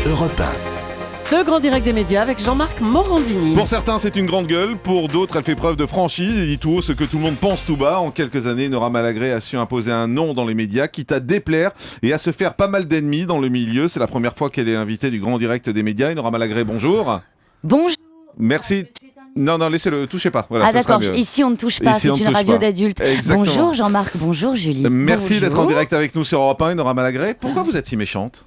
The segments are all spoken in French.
Europe 1. Le grand direct des médias avec Jean-Marc Morandini. Pour certains, c'est une grande gueule. Pour d'autres, elle fait preuve de franchise et dit tout haut ce que tout le monde pense tout bas. En quelques années, Nora Malagré a su imposer un nom dans les médias, quitte à déplaire et à se faire pas mal d'ennemis dans le milieu. C'est la première fois qu'elle est invitée du grand direct des médias. Et Nora Malagré, bonjour. Bonjour. Merci. Non, laissez-le, touchez pas. Voilà, d'accord, ici on ne touche pas, Ici, c'est une radio d'adultes. Exactement. Bonjour Jean-Marc, bonjour Julie. Merci bonjour. d'être en direct avec nous sur Europe 1 et Nora Malagré. Pourquoi vous êtes si méchante ?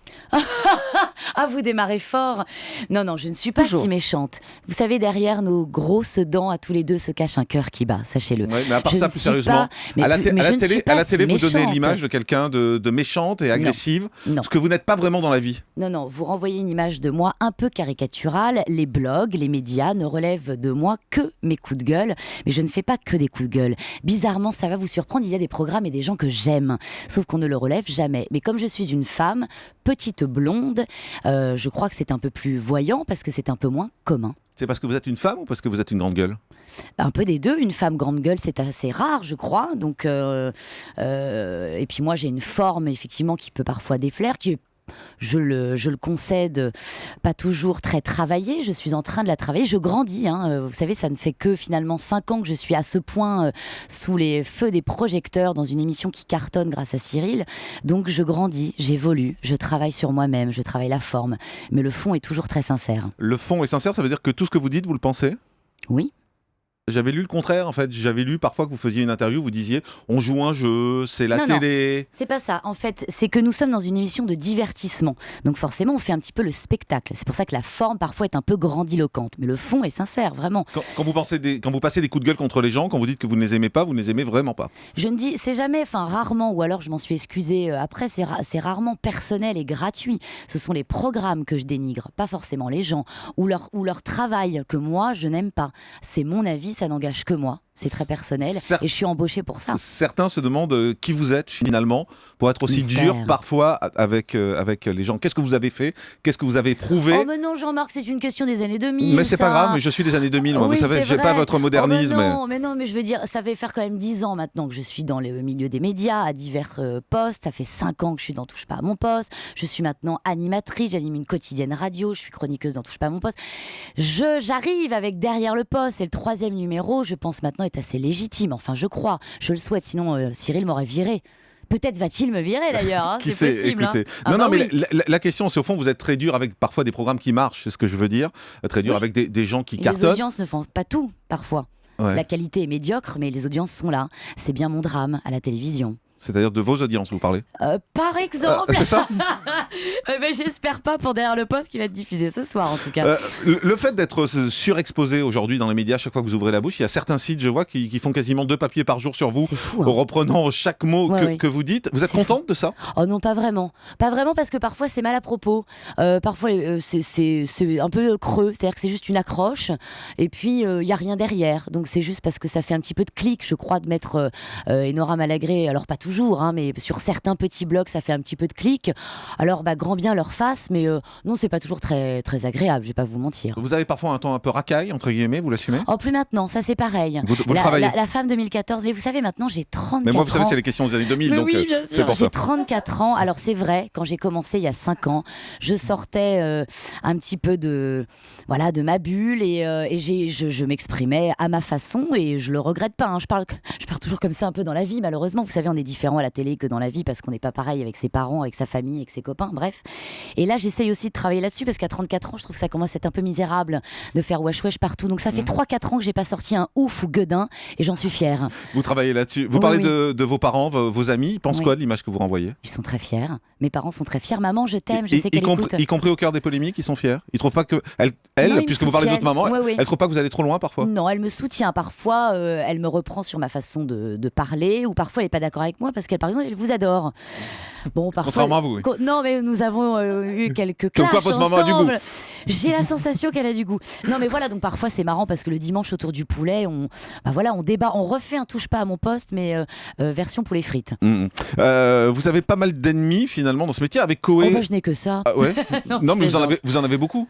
Ah, vous démarrez fort. Non, je ne suis pas Bonjour. si méchante. Vous savez, derrière nos grosses dents à tous les deux se cache un cœur qui bat, sachez-le. Ouais, mais à part Je ça, ne plus suis sérieusement, pas- à la mais je ne suis pas télé, si vous donnez méchante. l'image de quelqu'un de méchante et agressive, Non. ce que vous n'êtes pas vraiment dans la vie. Non, vous renvoyez une image de moi un peu caricaturale. Les blogs, les médias ne relèvent de moi que mes coups de gueule. Mais je ne fais pas que des coups de gueule. Bizarrement, ça va vous surprendre, il y a des programmes et des gens que j'aime. Sauf qu'on ne le relève jamais. Mais comme je suis une femme, petite blonde, je crois que c'est un peu plus voyant parce que c'est un peu moins commun. C'est parce que vous êtes une femme ou parce que vous êtes une grande gueule ? Un peu des deux, une femme grande gueule c'est assez rare je crois, donc et puis moi j'ai une forme effectivement qui peut parfois déplaire, qui est, je le concède, pas toujours très travaillée. Je suis en train de la travailler, je grandis, vous savez, ça ne fait que finalement 5 ans que je suis à ce point sous les feux des projecteurs dans une émission qui cartonne grâce à Cyril, donc je grandis, j'évolue, je travaille sur moi-même, je travaille la forme, mais le fond est toujours très sincère. Le fond est sincère, ça veut dire que tout ce que vous dites, vous le pensez ? Oui. J'avais lu le contraire en fait, j'avais lu parfois que vous faisiez une interview, vous disiez on joue un jeu, c'est la Non, télé. C'est pas ça, en fait, c'est que nous sommes dans une émission de divertissement. Donc forcément, on fait un petit peu le spectacle. C'est pour ça que la forme parfois est un peu grandiloquente, mais le fond est sincère, vraiment. Quand vous passez des coups de gueule contre les gens, quand vous dites que vous ne les aimez pas, vous ne les aimez vraiment pas. Je ne dis, c'est jamais, enfin rarement, ou alors je m'en suis excusée après, c'est rarement personnel et gratuit. Ce sont les programmes que je dénigre, pas forcément les gens, ou leur travail que moi je n'aime pas. C'est mon avis, ça n'engage que moi. C'est très personnel et je suis embauchée pour ça. Certains se demandent qui vous êtes finalement pour être aussi Mystère. dur parfois avec les gens. Qu'est-ce que vous avez fait ? Qu'est-ce que vous avez prouvé ? Oh mais non Jean-Marc, c'est une question des années 2000. Mais c'est pas grave, mais je suis des années 2000, moi, Oui, vous savez, c'est j'ai vrai. pas votre modernisme. Oh, mais non, mais je veux dire, ça fait faire quand même 10 ans maintenant que je suis dans le milieu des médias, à divers postes. Ça fait 5 ans que je suis dans Touche pas à mon poste. Je suis maintenant animatrice, j'anime une quotidienne radio, je suis chroniqueuse dans Touche pas à mon poste. J'arrive avec Derrière le poste, et le 3e numéro, je pense maintenant, est assez légitime. Enfin, je crois, je le souhaite, sinon Cyril m'aurait viré. Peut-être va-t-il me virer d'ailleurs, Qui c'est sait, possible. écoutez. Ah bah mais oui. la question, c'est au fond, vous êtes très dur avec parfois des programmes qui marchent, c'est ce que je veux dire. Très dur Oui. avec des gens qui Et les cartonnent. audiences ne font pas tout, parfois. Ouais. La qualité est médiocre, mais les audiences sont là. C'est bien mon drame à la télévision. C'est-à-dire de vos audiences, vous parlez. Par exemple, C'est ça. j'espère pas pour Derrière le poste qui va être diffusé ce soir en tout cas. Le fait d'être surexposé aujourd'hui dans les médias, chaque fois que vous ouvrez la bouche, il y a certains sites, je vois, qui font quasiment 2 papiers par jour sur vous, C'est fou, hein. reprenant chaque mot Ouais. que vous dites. Vous êtes C'est contente de ça ? Oh non, pas vraiment. Pas vraiment parce que parfois c'est mal à propos. Parfois c'est un peu creux, c'est-à-dire que c'est juste une accroche et puis il y a rien derrière. Donc c'est juste parce que ça fait un petit peu de clic, je crois, de mettre Nora Malagré. Alors pas toujours, mais sur certains petits blogs ça fait un petit peu de clic. Alors grand bien leur face, mais non, c'est pas toujours très très agréable. Je vais pas vous mentir. Vous avez parfois un ton un peu racaille, entre guillemets, vous l'assumez ? Oh, plus maintenant, ça c'est pareil. Vous le travaillez. La femme 2014, mais vous savez maintenant j'ai 34 ans. Mais moi, vous savez, c'est les questions des années 2000, Mais donc oui, bien c'est sûr. pour ça. J'ai 34 ans. Alors c'est vrai, quand j'ai commencé il y a 5 ans, je sortais un petit peu de ma bulle et je m'exprimais à ma façon et je le regrette pas. Je parle toujours comme ça un peu dans la vie, malheureusement. Vous savez, on est différent à la télé que dans la vie parce qu'on n'est pas pareil avec ses parents, avec sa famille, avec ses copains, bref. Et là, j'essaye aussi de travailler là-dessus parce qu'à 34 ans, je trouve que ça commence à être un peu misérable de faire wesh wesh partout. Donc ça fait 3-4 ans que j'ai pas sorti un ouf ou gueudin et j'en suis fière. Vous travaillez là-dessus. Vous Oui, parlez oui. de vos parents, vos amis. Ils pensent Oui. quoi de l'image que vous renvoyez ? Ils sont très fiers. Mes parents sont très fiers. Maman, je t'aime, je sais y qu'elle écoute. compris au cœur des polémiques, ils sont fiers. Ils trouvent pas que Non, ils puisque me vous parlez de votre soutiennent. maman, Ouais, ouais. elle trouve pas que vous allez trop loin parfois. Non, elle me soutient. Parfois, elle me reprend sur ma façon de parler, ou parfois elle n'est pas d'accord avec moi parce qu'elle, par exemple, elle vous adore. Bon, parfois. Contrairement à vous, oui. Non, mais nous avons eu quelques Comme clashs quoi, votre maman a du goût. ensemble. J'ai la sensation qu'elle a du goût. Non, mais voilà, donc parfois c'est marrant parce que le dimanche autour du poulet, on débat, on refait un touche pas à mon poste, mais version poulet frites. Vous avez pas mal d'ennemis finalement dans ce métier avec Koé. Oh, bah, je n'ai que ça. Ah ouais. Non, Non, mais je plaisante. vous en avez beaucoup.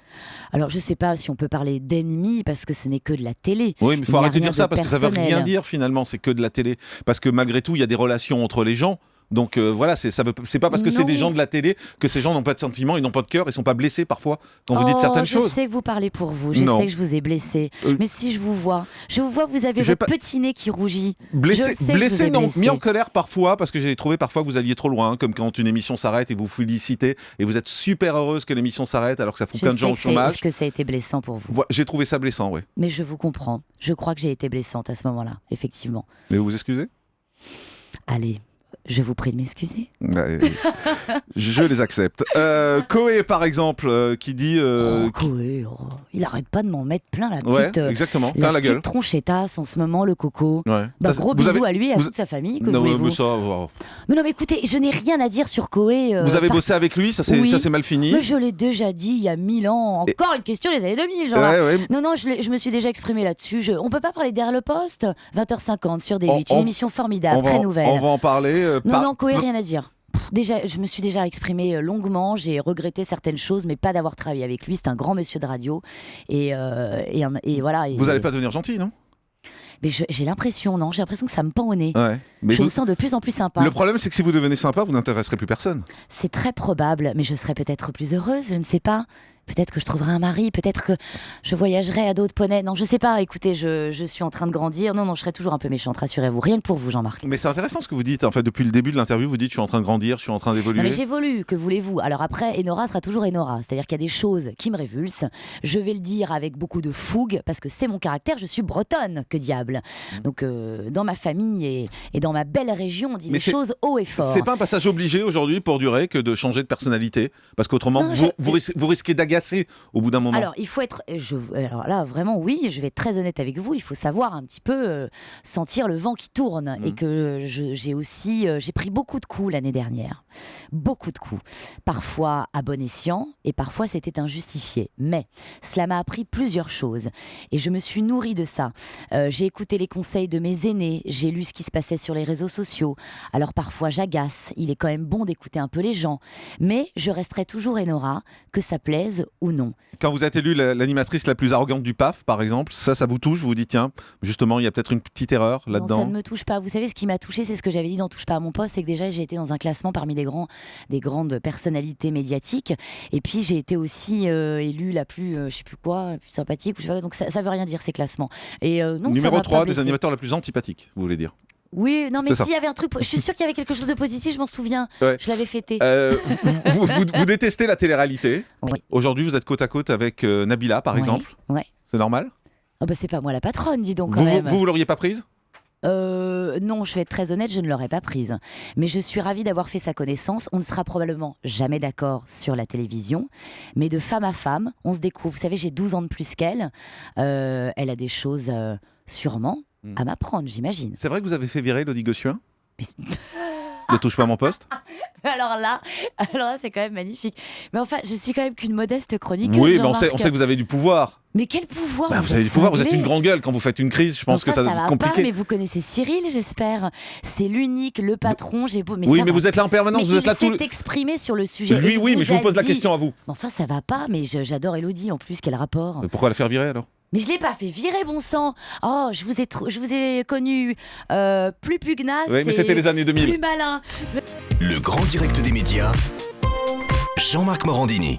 Alors, je sais pas si on peut parler d'ennemis parce que ce n'est que de la télé. Oui, mais il faut n'y a arrêter de rien dire ça parce que ça veut personnel. rien dire finalement. C'est que de la télé. Parce que malgré tout, il y a des relations entre les gens. Donc voilà, c'est pas parce que c'est Non. des gens de la télé que ces gens n'ont pas de sentiments, ils n'ont pas de cœur, ils sont pas blessés parfois quand vous dites certaines Je choses. sais que vous parlez pour vous, je Non. sais que je vous ai blessé. Mais si je vous vois, vous avez Je vais votre pas- petit nez qui rougit. Je sais Blessé, que je vous ai non, blessé. mis en colère parfois, parce que j'ai trouvé parfois que vous alliez trop loin, comme quand une émission s'arrête et vous félicitez, et vous êtes super heureuse que l'émission s'arrête alors que ça fout Je plein de gens sais au que chômage. est-ce que ça a été blessant pour vous? J'ai trouvé ça blessant, oui. Mais je vous comprends. Je crois que j'ai été blessante à ce moment-là, effectivement. Mais vous vous excusez? Allez, je vous prie de m'excuser. Ouais, je les accepte. Koé, par exemple, qui dit... Koé, il arrête pas de m'en mettre plein la Ouais, petite, exactement, la plein la petite gueule. tronchettasse en ce moment, le coco. Ouais. Bah, Ça, gros vous bisous avez- à lui et à vous- toute sa famille. Que Non, voulez-vous? mais ça... oh. Mais non, mais écoutez, je n'ai rien à dire sur Koé. Vous avez bossé avec lui, ça Oui. s'est mal fini. Mais je l'ai déjà dit il y a 1000 ans. Encore une question des années 2000, genre. Ouais, ouais. Non, je me suis déjà exprimé là-dessus. On peut pas parler derrière le poste. 20h50 sur D8, une émission formidable, très nouvelle. On va en parler. Non, Koé, rien à dire. Déjà, je me suis déjà exprimé longuement, j'ai regretté certaines choses, mais pas d'avoir travaillé avec lui. C'est un grand monsieur de radio. Et voilà. Vous n'allez pas devenir gentil, non? Mais j'ai l'impression, non? J'ai l'impression que ça me pend au nez. Ouais. Mais Je me sens de plus en plus sympa. Le problème, c'est que si vous devenez sympa, vous n'intéresserez plus personne. C'est très probable, mais je serais peut-être plus heureuse, je ne sais pas. Peut-être que je trouverai un mari, peut-être que je voyagerai à d'autres poneys. Non, je sais pas, écoutez, je suis en train de grandir. Non, je serai toujours un peu méchante, rassurez-vous. Rien que pour vous, Jean-Marc. Mais c'est intéressant ce que vous dites. En fait, depuis le début de l'interview, vous dites je suis en train de grandir, je suis en train d'évoluer. Non mais j'évolue, que voulez-vous? Alors après, Enora sera toujours Enora. C'est-à-dire qu'il y a des choses qui me révulsent. Je vais le dire avec beaucoup de fougue, parce que c'est mon caractère, je suis bretonne, que diable. Donc dans ma famille et dans ma belle région, on dit Mais les choses haut et fort. C'est pas un passage obligé aujourd'hui pour durer que de changer de personnalité. Parce qu'autrement, Non, vous risquez d'agacer au bout d'un moment. Alors, il faut être. Alors là, vraiment, oui, je vais être très honnête avec vous. Il faut savoir un petit peu sentir le vent qui tourne. Et que j'ai pris beaucoup de coups l'année dernière. Beaucoup de coups. Parfois à bon escient et parfois c'était injustifié. Mais cela m'a appris plusieurs choses. Et je me suis nourrie de ça. J'ai écouté les conseils de mes aînés. J'ai lu ce qui se passait sur les réseaux sociaux. Alors parfois j'agace. Il est quand même bon d'écouter un peu les gens. Mais je resterai toujours Enora, que ça plaise ou non. Quand vous êtes élue l'animatrice la plus arrogante du PAF, par exemple, ça vous touche? Vous vous dites, tiens, justement, il y a peut-être une petite erreur là-dedans. Non, ça ne me touche pas. Vous savez, ce qui m'a touché, c'est ce que j'avais dit dans Touche pas à mon poste, c'est que déjà, j'ai été dans un classement parmi des grandes personnalités médiatiques. Et puis, j'ai été aussi élue la plus, je sais plus quoi, la plus sympathique. Ou je sais pas, donc, ça veut rien dire, ces classements. Et non, ça Numéro m'a 3 pas des blessée. animateurs la plus antipathique, vous voulez dire? Oui, non, mais C'est ça. s'il y avait un truc. Je suis sûre qu'il y avait quelque chose de positif, je m'en souviens. Ouais. Je l'avais fêté. Vous détestez la télé-réalité. Oui. Aujourd'hui, vous êtes côte à côte avec Nabila, par Ouais, exemple. ouais. C'est normal? Oh, bah, c'est pas moi la patronne, dis donc, quand même. Vous l'auriez pas prise? Non, je vais être très honnête, je ne l'aurais pas prise. Mais je suis ravie d'avoir fait sa connaissance. On ne sera probablement jamais d'accord sur la télévision, mais de femme à femme, on se découvre. Vous savez, j'ai 12 ans de plus qu'elle. Elle a des choses sûrement à m'apprendre, j'imagine. C'est vrai que vous avez fait virer Elodie Gossuin? Mais- Ne touche pas à mon poste? Alors là, c'est quand même magnifique. Mais enfin, je suis quand même qu'une modeste chroniqueuse. Oui, mais on Jean-Marc. sait que vous avez du pouvoir. Mais quel pouvoir Vous avez du pouvoir, vous êtes une grande gueule. Quand vous faites une crise, je pense que ça doit va être pas, compliqué. mais vous connaissez Cyril, j'espère. C'est l'unique, le patron. Oui, ça mais va. vous êtes là en permanence, Mais vous êtes là il tout. s'est exprimé sur le sujet. Lui, Et oui, mais je vous a pose la dit- question à vous. Mais enfin, ça va pas, mais j'adore Elodie en plus, quel rapport. Mais pourquoi la faire virer alors? Mais je l'ai pas fait virer, bon sang. Oh, je vous ai connu plus pugnace. Oui, mais et c'était les années 2000. Plus malin. Le grand direct des médias, Jean-Marc Morandini.